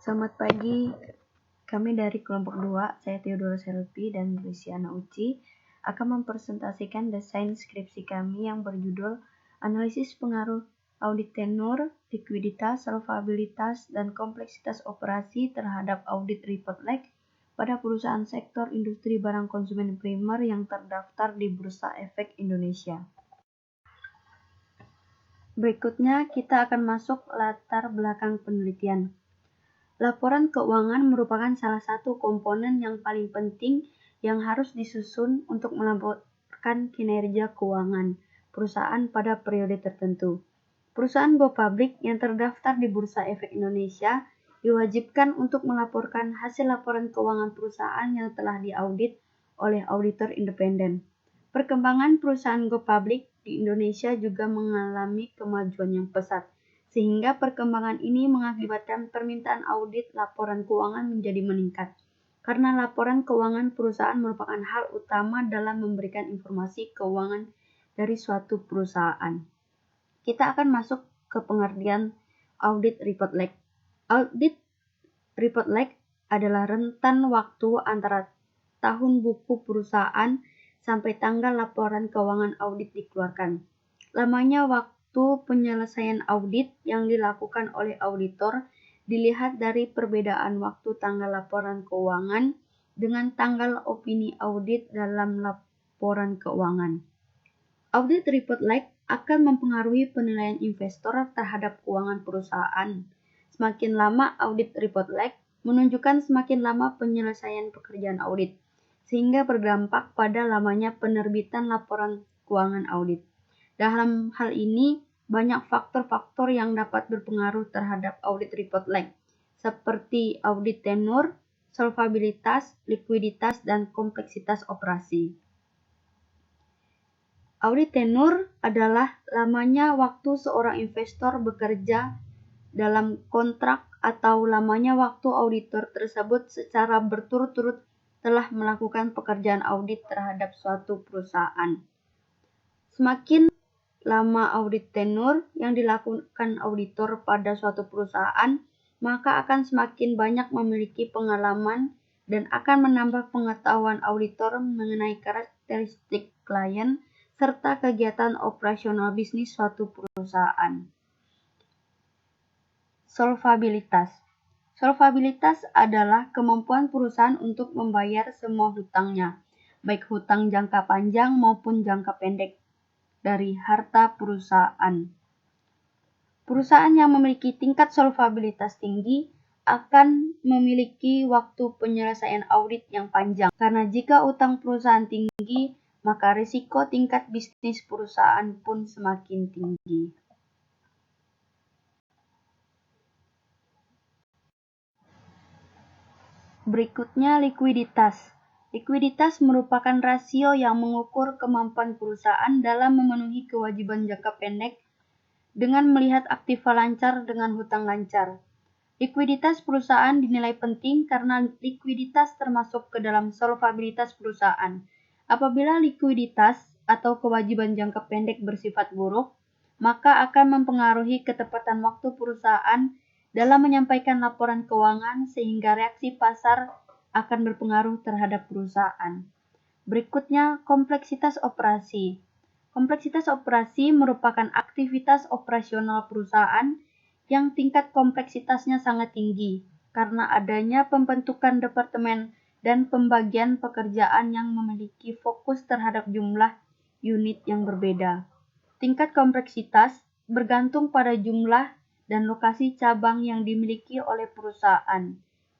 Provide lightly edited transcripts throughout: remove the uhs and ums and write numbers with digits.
Selamat pagi, kami dari kelompok 2, saya Theodora Selvi dan Luciana Uci, akan mempresentasikan desain skripsi kami yang berjudul Analisis Pengaruh Audit Tenur, Likuiditas, Solvabilitas, dan Kompleksitas Operasi terhadap Audit Report Lag pada perusahaan sektor industri barang konsumen primer yang terdaftar di Bursa Efek Indonesia. Berikutnya kita akan masuk latar belakang penelitian. Laporan keuangan merupakan salah satu komponen yang paling penting yang harus disusun untuk melaporkan kinerja keuangan perusahaan pada periode tertentu. Perusahaan go public yang terdaftar di Bursa Efek Indonesia diwajibkan untuk melaporkan hasil laporan keuangan perusahaan yang telah diaudit oleh auditor independen. Perkembangan perusahaan go public di Indonesia juga mengalami kemajuan yang pesat, sehingga perkembangan ini mengakibatkan permintaan audit laporan keuangan menjadi meningkat. Karena laporan keuangan perusahaan merupakan hal utama dalam memberikan informasi keuangan dari suatu perusahaan. Kita akan masuk ke pengertian audit report lag. Audit report lag adalah rentan waktu antara tahun buku perusahaan sampai tanggal laporan keuangan audit dikeluarkan. Lamanya waktu penyelesaian audit yang dilakukan oleh auditor dilihat dari perbedaan waktu tanggal laporan keuangan dengan tanggal opini audit dalam laporan keuangan. Audit report lag akan mempengaruhi penilaian investor terhadap keuangan perusahaan. Semakin lama audit report lag menunjukkan semakin lama penyelesaian pekerjaan audit, sehingga berdampak pada lamanya penerbitan laporan keuangan audit. Dalam hal ini, banyak faktor-faktor yang dapat berpengaruh terhadap audit report lag, seperti audit tenur, solvabilitas, likuiditas, dan kompleksitas operasi. Audit tenur adalah lamanya waktu seorang investor bekerja dalam kontrak atau lamanya waktu auditor tersebut secara berturut-turut telah melakukan pekerjaan audit terhadap suatu perusahaan. Semakin lama audit tenur yang dilakukan auditor pada suatu perusahaan, maka akan semakin banyak memiliki pengalaman dan akan menambah pengetahuan auditor mengenai karakteristik klien serta kegiatan operasional bisnis suatu perusahaan. Solvabilitas. Solvabilitas adalah kemampuan perusahaan untuk membayar semua hutangnya, baik hutang jangka panjang maupun jangka pendek, dari harta perusahaan. Perusahaan yang memiliki tingkat solvabilitas tinggi akan memiliki waktu penyelesaian audit yang panjang. Karena jika utang perusahaan tinggi, maka risiko tingkat bisnis perusahaan pun semakin tinggi. Berikutnya likuiditas. Likuiditas merupakan rasio yang mengukur kemampuan perusahaan dalam memenuhi kewajiban jangka pendek dengan melihat aktiva lancar dengan hutang lancar. Likuiditas perusahaan dinilai penting karena likuiditas termasuk ke dalam solvabilitas perusahaan. Apabila likuiditas atau kewajiban jangka pendek bersifat buruk, maka akan mempengaruhi ketepatan waktu perusahaan dalam menyampaikan laporan keuangan sehingga reaksi pasar akan berpengaruh terhadap perusahaan. Berikutnya, kompleksitas operasi. Kompleksitas operasi merupakan aktivitas operasional perusahaan yang tingkat kompleksitasnya sangat tinggi karena adanya pembentukan departemen dan pembagian pekerjaan yang memiliki fokus terhadap jumlah unit yang berbeda. Tingkat kompleksitas bergantung pada jumlah dan lokasi cabang yang dimiliki oleh perusahaan.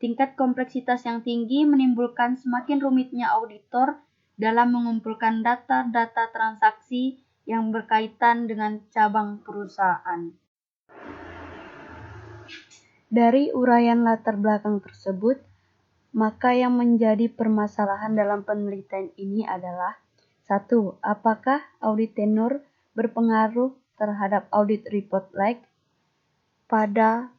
Tingkat kompleksitas yang tinggi menimbulkan semakin rumitnya auditor dalam mengumpulkan data-data transaksi yang berkaitan dengan cabang perusahaan. Dari uraian latar belakang tersebut, maka yang menjadi permasalahan dalam penelitian ini adalah 1. Apakah audit tenur berpengaruh terhadap audit report lag pada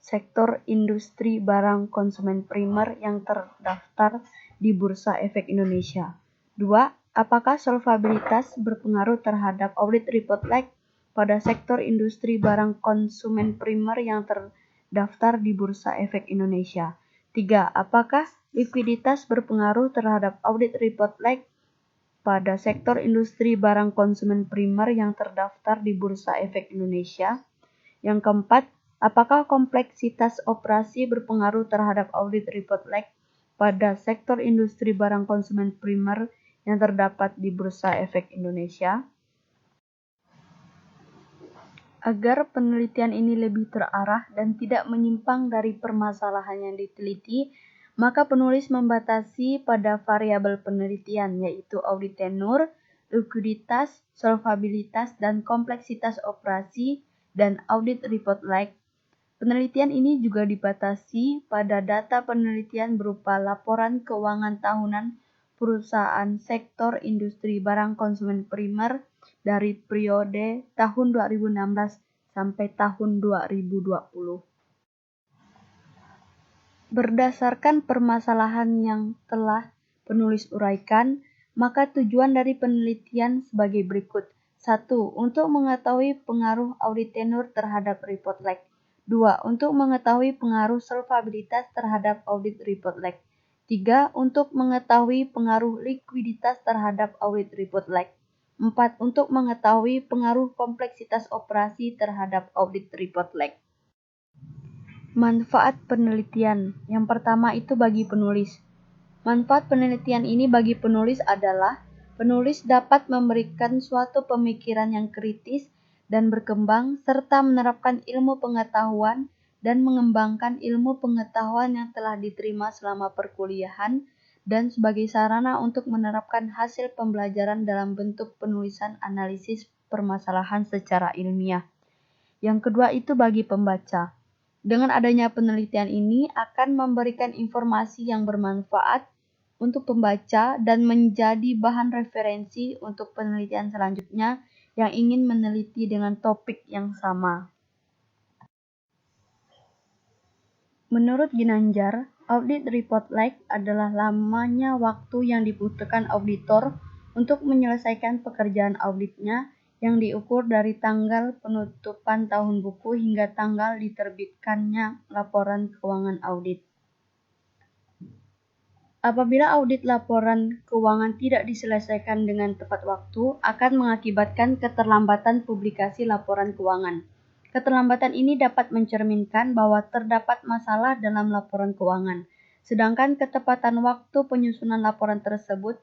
sektor industri barang konsumen primer yang terdaftar di Bursa Efek Indonesia. 2. Apakah solvabilitas berpengaruh terhadap audit report lag pada sektor industri barang konsumen primer yang terdaftar terdaftar di Bursa Efek Indonesia. 3. Apakah likuiditas berpengaruh terhadap audit report lag pada sektor industri barang konsumen primer yang terdaftar di Bursa Efek Indonesia? Yang keempat, apakah kompleksitas operasi berpengaruh terhadap audit report lag pada sektor industri barang konsumen primer yang terdapat di Bursa Efek Indonesia? Agar penelitian ini lebih terarah dan tidak menyimpang dari permasalahan yang diteliti, maka penulis membatasi pada variabel penelitian, yaitu audit tenur, likuiditas, solvabilitas, dan kompleksitas operasi, dan audit report lag. Penelitian ini juga dibatasi pada data penelitian berupa laporan keuangan tahunan perusahaan sektor industri barang konsumen primer dari periode tahun 2016 sampai tahun 2020. Berdasarkan permasalahan yang telah penulis uraikan, maka tujuan dari penelitian sebagai berikut. 1. Untuk mengetahui pengaruh audit tenur terhadap report lag. 2. Untuk mengetahui pengaruh solvabilitas terhadap audit report lag. 3. Untuk mengetahui pengaruh likuiditas terhadap audit report lag. 4. Untuk mengetahui pengaruh kompleksitas operasi terhadap audit report lag. Manfaat penelitian. Yang pertama itu bagi penulis. Manfaat penelitian ini bagi penulis adalah penulis dapat memberikan suatu pemikiran yang kritis dan berkembang serta menerapkan ilmu pengetahuan dan mengembangkan ilmu pengetahuan yang telah diterima selama perkuliahan dan sebagai sarana untuk menerapkan hasil pembelajaran dalam bentuk penulisan analisis permasalahan secara ilmiah. Yang kedua itu bagi pembaca. Dengan adanya penelitian ini akan memberikan informasi yang bermanfaat untuk pembaca dan menjadi bahan referensi untuk penelitian selanjutnya yang ingin meneliti dengan topik yang sama. Menurut Ginanjar, audit report lag adalah lamanya waktu yang dibutuhkan auditor untuk menyelesaikan pekerjaan auditnya yang diukur dari tanggal penutupan tahun buku hingga tanggal diterbitkannya laporan keuangan audit. Apabila audit laporan keuangan tidak diselesaikan dengan tepat waktu, akan mengakibatkan keterlambatan publikasi laporan keuangan. Keterlambatan ini dapat mencerminkan bahwa terdapat masalah dalam laporan keuangan, sedangkan ketepatan waktu penyusunan laporan tersebut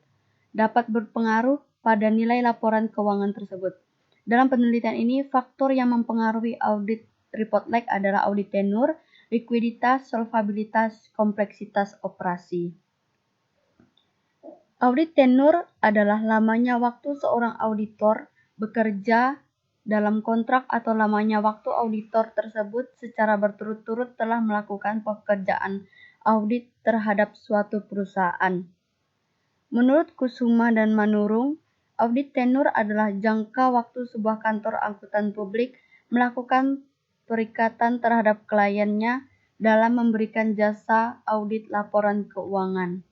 dapat berpengaruh pada nilai laporan keuangan tersebut. Dalam penelitian ini, faktor yang mempengaruhi audit report lag adalah audit tenur, likuiditas, solvabilitas, kompleksitas operasi. Audit tenur adalah lamanya waktu seorang auditor bekerja dalam kontrak atau lamanya waktu auditor tersebut secara berturut-turut telah melakukan pekerjaan audit terhadap suatu perusahaan. Menurut Kusuma dan Manurung, audit tenur adalah jangka waktu sebuah kantor angkutan publik melakukan perikatan terhadap kliennya dalam memberikan jasa audit laporan keuangan.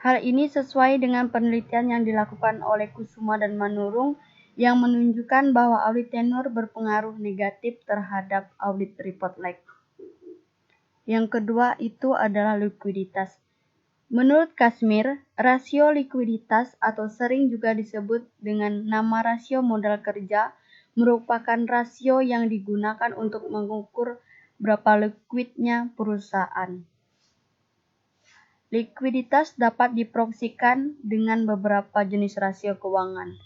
Hal ini sesuai dengan penelitian yang dilakukan oleh Kusuma dan Manurung yang menunjukkan bahwa audit tenur berpengaruh negatif terhadap audit report lag. Yang kedua itu adalah likuiditas. Menurut Kashmir, rasio likuiditas atau sering juga disebut dengan nama rasio modal kerja merupakan rasio yang digunakan untuk mengukur berapa likuidnya perusahaan. Likuiditas dapat diproyeksikan dengan beberapa jenis rasio keuangan,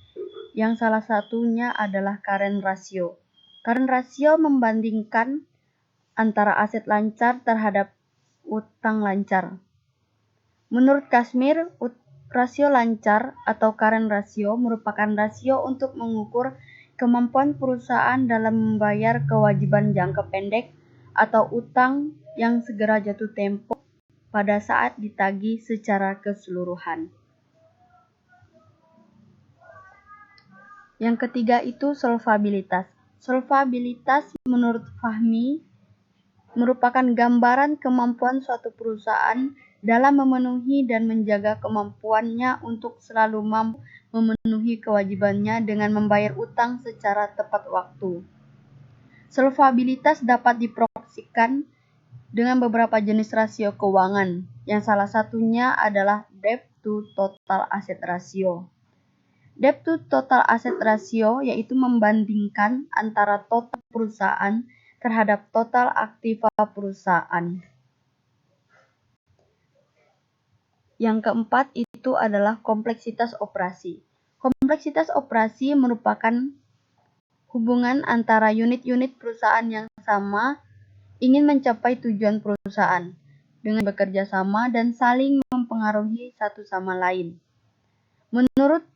yang salah satunya adalah current ratio. Current ratio membandingkan antara aset lancar terhadap utang lancar. Menurut Kashmir, rasio lancar atau current ratio merupakan rasio untuk mengukur kemampuan perusahaan dalam membayar kewajiban jangka pendek atau utang yang segera jatuh tempo pada saat ditagih secara keseluruhan. Yang ketiga itu solvabilitas. Solvabilitas menurut Fahmi merupakan gambaran kemampuan suatu perusahaan dalam memenuhi dan menjaga kemampuannya untuk selalu mampu memenuhi kewajibannya dengan membayar utang secara tepat waktu. Solvabilitas dapat diproyeksikan dengan beberapa jenis rasio keuangan, yang salah satunya adalah debt to total asset ratio. Debt to total asset ratio yaitu membandingkan antara total perusahaan terhadap total aktiva perusahaan. Yang keempat itu adalah kompleksitas operasi. Kompleksitas operasi merupakan hubungan antara unit-unit perusahaan yang sama ingin mencapai tujuan perusahaan dengan bekerja sama dan saling mempengaruhi satu sama lain. Menurut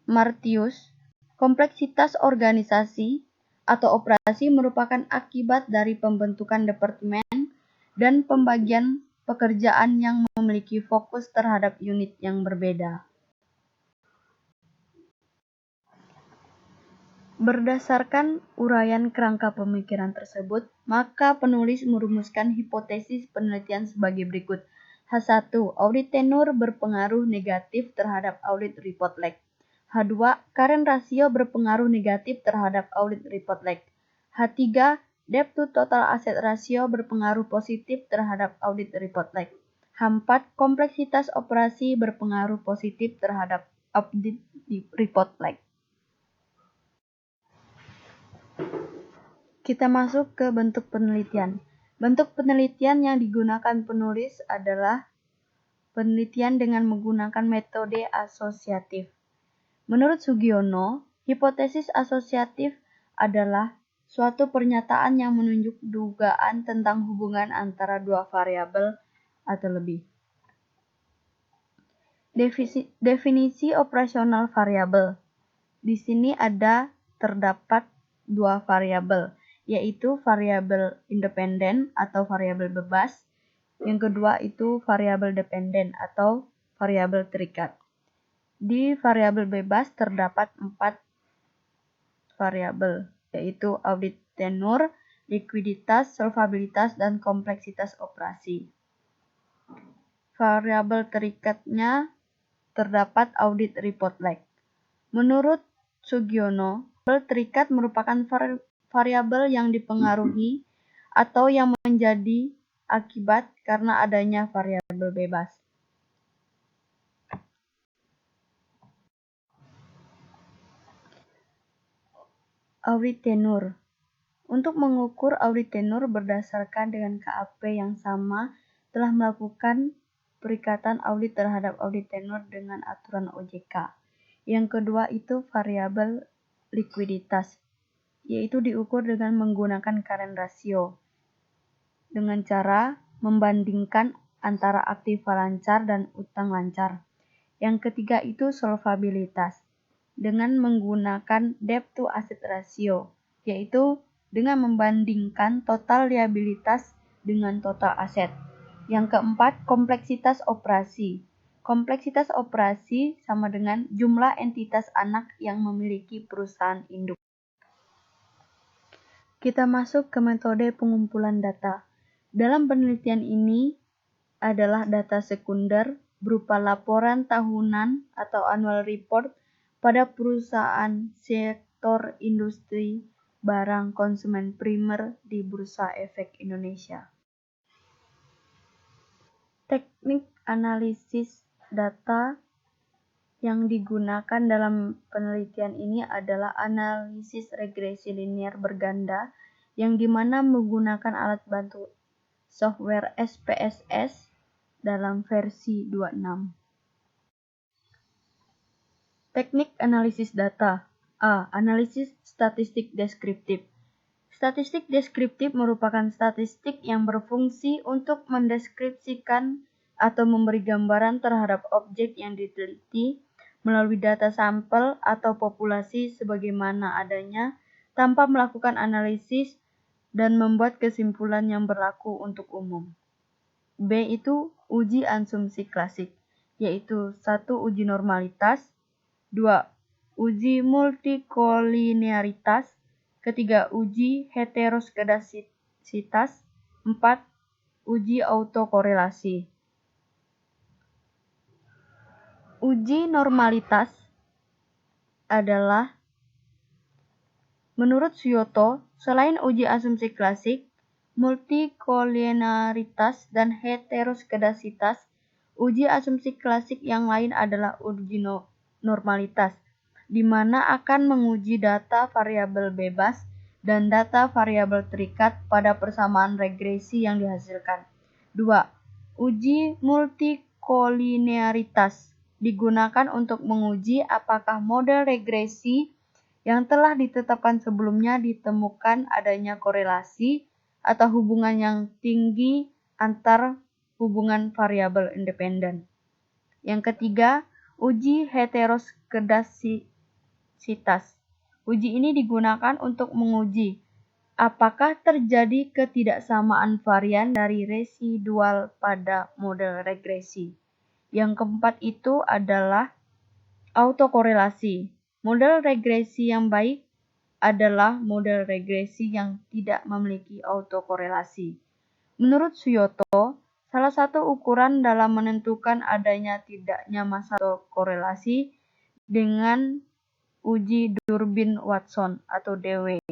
Martius, kompleksitas organisasi atau operasi merupakan akibat dari pembentukan departemen dan pembagian pekerjaan yang memiliki fokus terhadap unit yang berbeda. Berdasarkan uraian kerangka pemikiran tersebut, maka penulis merumuskan hipotesis penelitian sebagai berikut. H1. Audit tenur berpengaruh negatif terhadap audit report lag. H2. Current ratio berpengaruh negatif terhadap audit report lag. H3. Debt to total asset ratio berpengaruh positif terhadap audit report lag. H4. Kompleksitas operasi berpengaruh positif terhadap audit report lag. Kita masuk ke bentuk penelitian. Bentuk penelitian yang digunakan penulis adalah penelitian dengan menggunakan metode asosiatif. Menurut Sugiono, hipotesis asosiatif adalah suatu pernyataan yang menunjuk dugaan tentang hubungan antara dua variabel atau lebih. Definisi operasional variabel. Di sini terdapat dua variabel, yaitu variabel independen atau variabel bebas. Yang kedua itu variabel dependen atau variabel terikat. Di variabel bebas terdapat 4 variabel, yaitu audit tenur, likuiditas, solvabilitas, dan kompleksitas operasi. Variabel terikatnya terdapat audit report lag. Menurut Sugiono, variabel terikat merupakan variabel yang dipengaruhi atau yang menjadi akibat karena adanya variabel bebas. Audit tenur. Untuk mengukur audit tenur berdasarkan dengan KAP yang sama, telah melakukan perikatan audit terhadap audit tenur dengan aturan OJK. Yang kedua itu variabel likuiditas, yaitu diukur dengan menggunakan current ratio dengan cara membandingkan antara aktiva lancar dan utang lancar. Yang ketiga itu solvabilitas dengan menggunakan debt to asset ratio, yaitu dengan membandingkan total liabilitas dengan total aset. Yang keempat, kompleksitas operasi. Kompleksitas operasi sama dengan jumlah entitas anak yang memiliki perusahaan induk. Kita masuk ke metode pengumpulan data. Dalam penelitian ini adalah data sekunder berupa laporan tahunan atau annual report pada perusahaan sektor industri barang konsumen primer di Bursa Efek Indonesia. Teknik analisis data yang digunakan dalam penelitian ini adalah analisis regresi linear berganda yang dimana menggunakan alat bantu software SPSS dalam versi 26. Teknik analisis data. A. Analisis statistik deskriptif. Statistik deskriptif merupakan statistik yang berfungsi untuk mendeskripsikan atau memberi gambaran terhadap objek yang diteliti melalui data sampel atau populasi sebagaimana adanya tanpa melakukan analisis dan membuat kesimpulan yang berlaku untuk umum. B itu uji asumsi klasik, yaitu 1. Uji normalitas, 2. Uji multikolinearitas, ketiga uji heteroskedasitas, 4. Uji autokorelasi. Uji normalitas adalah Menurut Suyoto, selain uji asumsi klasik, multikolinearitas, dan heteroskedasitas, uji asumsi klasik yang lain adalah uji normalitas, di mana akan menguji data variabel bebas dan data variabel terikat pada persamaan regresi yang dihasilkan. 2. Uji multikolinearitas digunakan untuk menguji apakah model regresi yang telah ditetapkan sebelumnya ditemukan adanya korelasi atau hubungan yang tinggi antar hubungan variabel independen. Yang ketiga, uji heteroskedasitas. Uji ini digunakan untuk menguji apakah terjadi ketidaksamaan varian dari residual pada model regresi. Yang keempat itu adalah autokorelasi. Model regresi yang baik adalah model regresi yang tidak memiliki autokorelasi. Menurut Suyoto, salah satu ukuran dalam menentukan adanya tidaknya masalah autokorelasi dengan uji Durbin-Watson atau DW.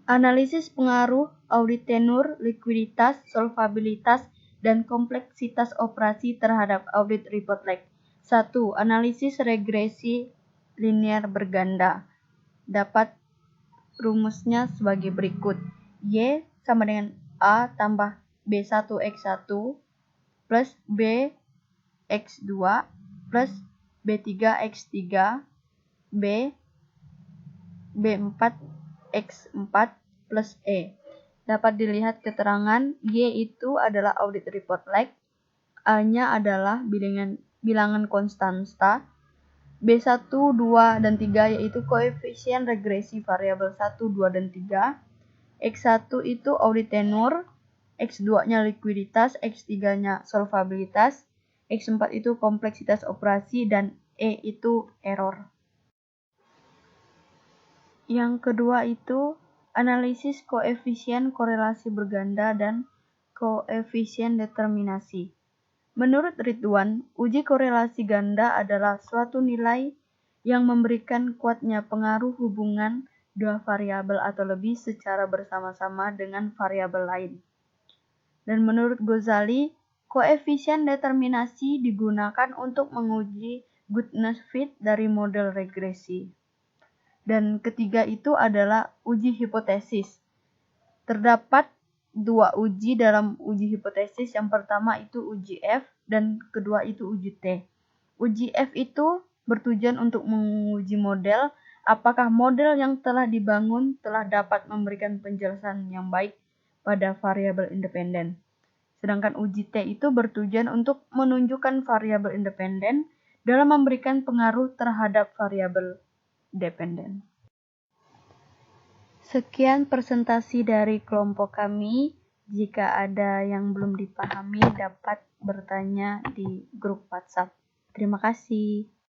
Analisis pengaruh, audit tenur, likuiditas, solvabilitas, dan kompleksitas operasi terhadap audit report lag. 1. Analisis regresi linear berganda. Dapat rumusnya sebagai berikut. Y sama dengan A tambah B1X1 plus BX2 plus B3X3 B4X4 plus E. Dapat dilihat keterangan Y itu adalah audit report lag, A-nya adalah bilangan konstanta, B1, 2, dan 3 yaitu koefisien regresi variabel 1, 2, dan 3, X1 itu audit tenur, X2-nya likuiditas, X3-nya solvabilitas, X4 itu kompleksitas operasi, dan E itu error. Yang kedua itu analisis koefisien korelasi berganda dan koefisien determinasi. Menurut Ridwan, uji korelasi ganda adalah suatu nilai yang memberikan kuatnya pengaruh hubungan dua variabel atau lebih secara bersama-sama dengan variabel lain. Dan menurut Ghazali, koefisien determinasi digunakan untuk menguji goodness fit dari model regresi. Dan ketiga itu adalah uji hipotesis. Terdapat dua uji dalam uji hipotesis. Yang pertama itu uji F dan kedua itu uji T. Uji F itu bertujuan untuk menguji model apakah model yang telah dibangun telah dapat memberikan penjelasan yang baik pada variabel independen. Sedangkan uji T itu bertujuan untuk menunjukkan variabel independen dalam memberikan pengaruh terhadap variabel dependen. Sekian presentasi dari kelompok kami. Jika ada yang belum dipahami dapat bertanya di grup WhatsApp. Terima kasih.